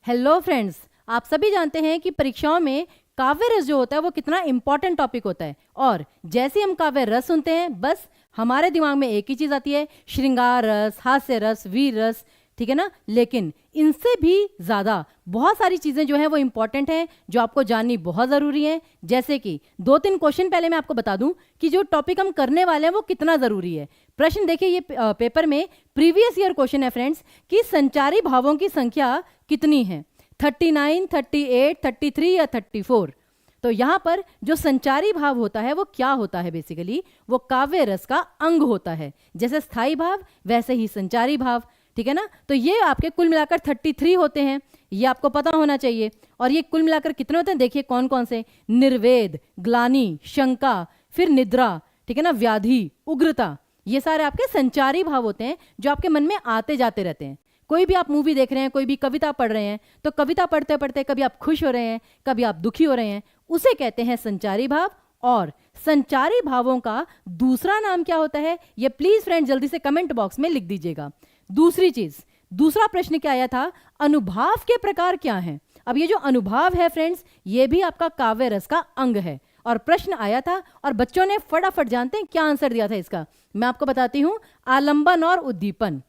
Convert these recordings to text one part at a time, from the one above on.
Hello friends, आप सभी जानते हैं कि परीक्षाओं में काव्य रस जो होता है वो कितना इंपॉर्टेंट टॉपिक होता है। और जैसे हम काव्य रस सुनते हैं बस हमारे दिमाग में एक ही चीज़ आती है, श्रृंगार रस, हास्य रस, वीर रस, ठीक है ना। लेकिन इनसे भी ज़्यादा बहुत सारी चीज़ें जो हैं वो इंपॉर्टेंट हैं, जो आपको जाननी बहुत ज़रूरी है। जैसे कि 2-3 क्वेश्चन पहले मैं आपको बता दूं कि जो टॉपिक हम करने वाले हैं वो कितना ज़रूरी है। प्रश्न देखिए, ये पेपर में प्रीवियस ईयर क्वेश्चन है फ्रेंड्स कि संचारी भावों की संख्या कितनी है, 39, 38, 33 या 34। तो यहाँ पर जो संचारी भाव होता है वो क्या होता है, बेसिकली वो काव्य रस का अंग होता है। जैसे स्थायी भाव वैसे ही संचारी भाव, ठीक है ना। तो ये आपके कुल मिलाकर 33 होते हैं, ये आपको पता होना चाहिए। और ये कुल मिलाकर कितने होते हैं, देखिए कौन कौन से, निर्वेद, ग्लानि, शंका, फिर निद्रा, ठीक है ना, व्याधि, उग्रता, ये सारे आपके संचारी भाव होते हैं जो आपके मन में आते जाते रहते हैं। कोई भी आप मूवी देख रहे हैं, कोई भी कविता पढ़ रहे हैं, तो कविता पढ़ते पढ़ते कभी आप खुश हो रहे हैं, कभी आप दुखी हो रहे हैं, उसे कहते हैं संचारी भाव। और संचारी भावों का दूसरा नाम क्या होता है, ये प्लीज फ्रेंड जल्दी से कमेंट बॉक्स में लिख दीजिएगा। दूसरी चीज, दूसरा प्रश्न क्या आया था, अनुभाव के प्रकार क्या हैं। अब ये जो अनुभाव है फ्रेंड्स, ये भी आपका काव्य रस का अंग है। और प्रश्न आया था और बच्चों ने फटाफट, जानते हैं क्या आंसर दिया था इसका, मैं आपको बताती हूं, आलंबन और उद्दीपन।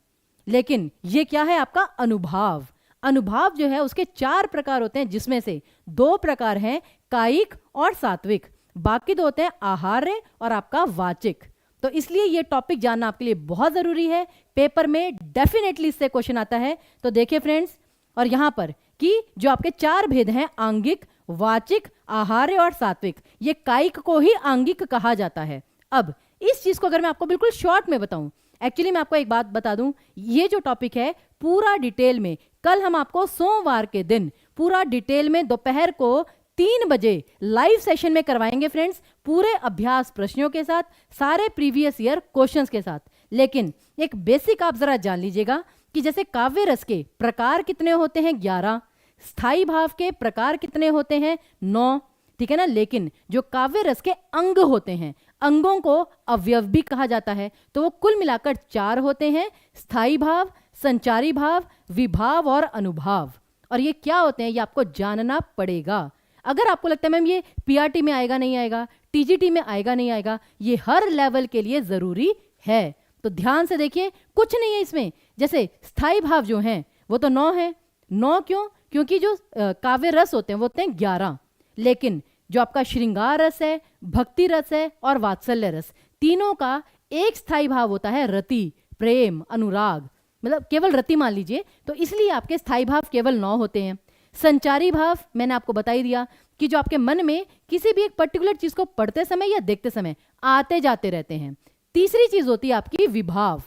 लेकिन ये क्या है, आपका अनुभाव। अनुभाव जो है उसके 4 प्रकार होते हैं, जिसमें से 2 प्रकार हैं कायिक और सात्विक, बाकी 2 होते हैं आहार्य और आपका वाचिक। तो इसलिए ये टॉपिक जानना आपके लिए बहुत जरूरी है, पेपर में डेफिनेटली इससे क्वेश्चन आता है। तो देखिए फ्रेंड्स, और यहां पर कि जो आपके 4 भेद हैं, आंगिक, वाचिक, आहार्य और सात्विक, ये कायिक को ही आंगिक कहा जाता है। अब इस चीज को अगर मैं आपको बिल्कुल शॉर्ट में बताऊं, एक्चुअली मैं आपको एक बात बता दूं, ये जो टॉपिक है पूरा डिटेल में कल हम आपको सोमवार के दिन पूरा डिटेल में दोपहर को 3 बजे लाइव सेशन में करवाएंगे फ्रेंड्स, पूरे अभ्यास प्रश्नों के साथ, सारे प्रीवियस ईयर क्वेश्चंस के साथ। लेकिन एक बेसिक आप जरा जान लीजिएगा कि जैसे काव्य रस के प्रकार कितने होते हैं, 11, स्थायी भाव के प्रकार कितने होते हैं, 9, ठीक है ना। लेकिन जो काव्य रस के अंग होते हैं, अंगों को अवयव भी कहा जाता है, तो वो कुल मिलाकर 4 होते हैं, स्थायी भाव, संचारी भाव, विभाव और अनुभाव। और ये क्या होते हैं ये आपको जानना पड़ेगा। अगर आपको लगता है मैम ये पीआरटी में आएगा नहीं आएगा, टीजीटी में आएगा नहीं आएगा, ये हर लेवल के लिए जरूरी है। तो ध्यान से देखिए, कुछ नहीं है इसमें। जैसे स्थायी भाव जो हैं वो तो 9 है। 9 क्यों, क्योंकि जो काव्य रस होते हैं वो होते हैं 11। लेकिन जो आपका श्रृंगार रस है, भक्ति रस है और वात्सल्य रस, तीनों का एक स्थायी भाव होता है रति, प्रेम, अनुराग, मतलब केवल रति मान लीजिए। तो इसलिए आपके स्थायी भाव केवल 9 होते हैं। संचारी भाव मैंने आपको बता ही दिया कि जो आपके मन में किसी भी एक पर्टिकुलर चीज को पढ़ते समय या देखते समय आते जाते रहते हैं। तीसरी चीज होती है आपकी विभाव।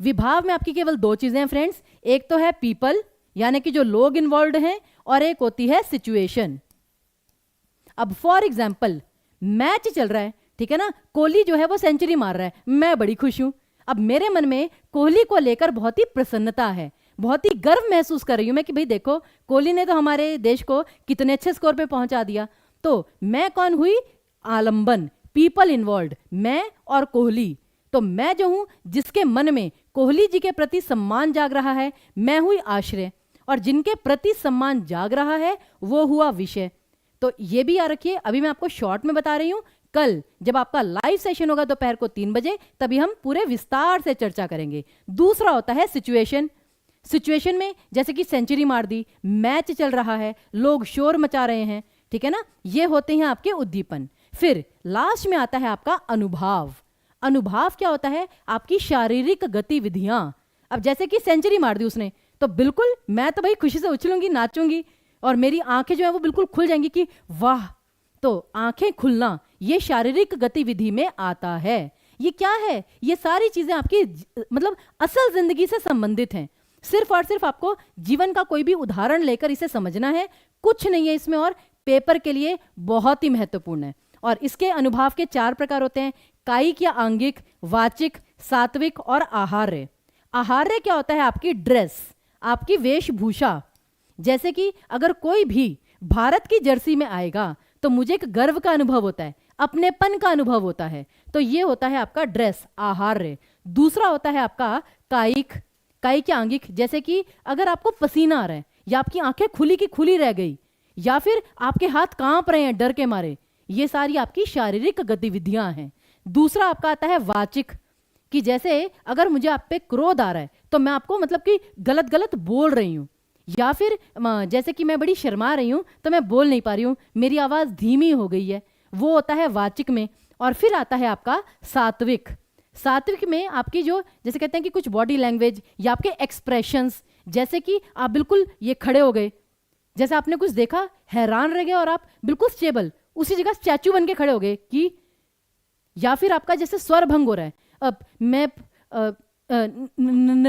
विभाव में आपकी केवल 2 चीजें हैं फ्रेंड्स, एक तो है पीपल यानी कि जो लोग इन्वॉल्व हैं, और एक होती है सिचुएशन। अब फॉर एग्जाम्पल मैच चल रहा है, ठीक है ना, कोहली जो है वो सेंचुरी मार रहा है, मैं बड़ी खुश हूं। अब मेरे मन में कोहली को लेकर बहुत ही प्रसन्नता है, बहुत ही गर्व महसूस कर रही हूं मैं कि भाई देखो कोहली ने तो हमारे देश को कितने अच्छे स्कोर पे पहुंचा दिया। तो मैं कौन हुई, आलंबन, पीपल इन्वॉल्व, मैं और कोहली। तो मैं जो हूं जिसके मन में कोहली जी के प्रति सम्मान जाग रहा है, मैं हुई आश्रय, और जिनके प्रति सम्मान जाग रहा है वो हुआ विषय। तो ये भी याद रखिए, अभी मैं आपको शॉर्ट में बता रही हूं, कल जब आपका लाइव सेशन होगा दोपहर को 3 बजे, तभी हम पूरे विस्तार से चर्चा करेंगे। दूसरा होता है सिचुएशन। सिचुएशन में जैसे कि सेंचुरी मार दी, मैच चल रहा है, लोग शोर मचा रहे हैं, ठीक है ना, ये होते हैं आपके उद्दीपन। फिर लास्ट में आता है आपका अनुभाव। अनुभाव क्या होता है, आपकी शारीरिक गतिविधियां। अब जैसे कि सेंचुरी मार दी उसने, तो बिल्कुल मैं तो भाई खुशी से उछलूंगी, नाचूंगी, और मेरी आंखें जो है वो बिल्कुल खुल जाएंगी कि वाह। तो आंखें खुलना ये शारीरिक गतिविधि में आता है। ये क्या है, ये सारी चीजें आपकी मतलब असल जिंदगी से संबंधित हैं। सिर्फ और सिर्फ आपको जीवन का कोई भी उदाहरण लेकर इसे समझना है, कुछ नहीं है इसमें, और पेपर के लिए बहुत ही महत्वपूर्ण है। और इसके अनुभाव के 4 प्रकार होते हैं, कायिक या आंगिक, वाचिक, सात्विक और आहार्य। आहार्य क्या होता है, आपकी ड्रेस, आपकी वेशभूषा। जैसे कि अगर कोई भी भारत की जर्सी में आएगा तो मुझे एक गर्व का अनुभव होता है, अपनेपन का अनुभव होता है। तो ये होता है आपका ड्रेस, आहार्य। दूसरा होता है आपका कायिक, कायिक या आंगिक, जैसे कि अगर आपको पसीना आ रहा है या आपकी आंखें खुली की खुली रह गई, या फिर आपके हाथ कांप रहे हैं डर के मारे, ये सारी आपकी शारीरिक गतिविधियां हैं। दूसरा आपका आता है वाचिक, कि जैसे अगर मुझे आप पे क्रोध आ रहा है तो मैं आपको मतलब कि गलत गलत बोल रही हूँ, या फिर जैसे कि मैं बड़ी शर्मा रही हूँ तो मैं बोल नहीं पा रही हूँ, मेरी आवाज़ धीमी हो गई है, वो होता है वाचिक में। और फिर आता है आपका सात्विक। सात्विक में आपकी जो जैसे कहते हैं कि कुछ बॉडी लैंग्वेज या आपके एक्सप्रेशंस, जैसे कि आप बिल्कुल ये खड़े हो गए, जैसे आपने कुछ देखा, हैरान रह गए और आप बिल्कुल स्टेबल उसी जगह स्टैचू बन के खड़े हो गए कि, या फिर आपका जैसे स्वर भंग हो रहा है, अब मैं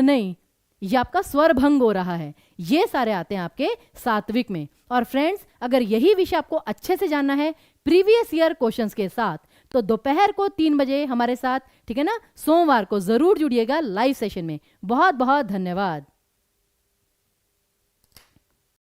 नहीं, ये आपका स्वर भंग हो रहा है, ये सारे आते हैं आपके सात्विक में। और फ्रेंड्स, अगर यही विषय आपको अच्छे से जानना है प्रीवियस ईयर क्वेश्चंस के साथ, तो दोपहर को 3 बजे हमारे साथ, ठीक है ना, सोमवार को जरूर जुड़िएगा लाइव सेशन में। बहुत बहुत धन्यवाद।